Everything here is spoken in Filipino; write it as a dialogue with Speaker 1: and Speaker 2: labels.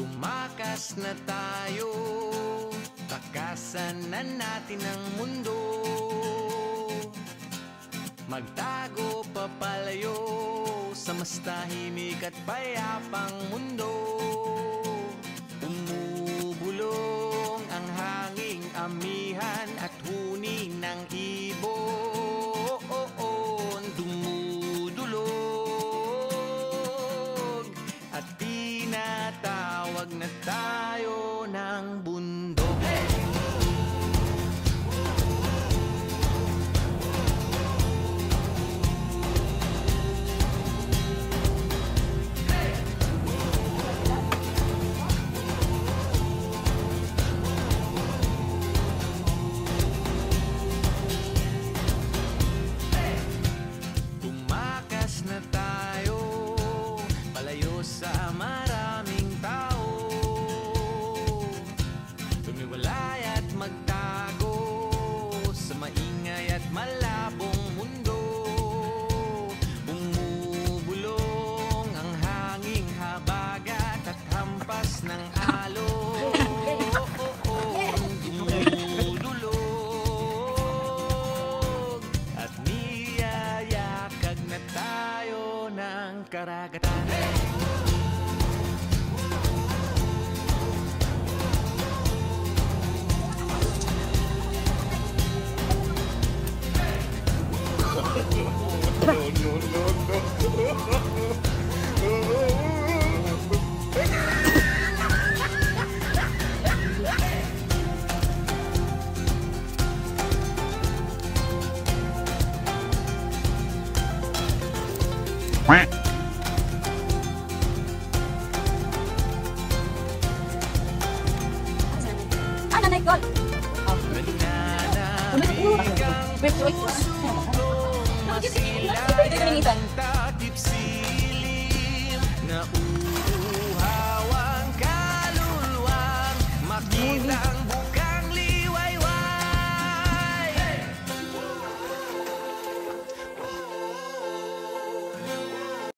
Speaker 1: Tumakas na tayo, takasan na natin ang mundo. Magtago papalayo sa mas tahimik at payapang mundo. Umubulong ang hanging amihan at huni ng ibon. Dumudulog at tinatawag na tayo ng bundok. Na tayo, palayo sa maraming tao. Tumiwalay at magtago sa maingay at malabong mundo. Bumubulong ang hanging habagat at hampas ng alon. Dumudulog at niyayakag na tayo ng karagatan. Nananabig ang puso kong masilayan, takip silim na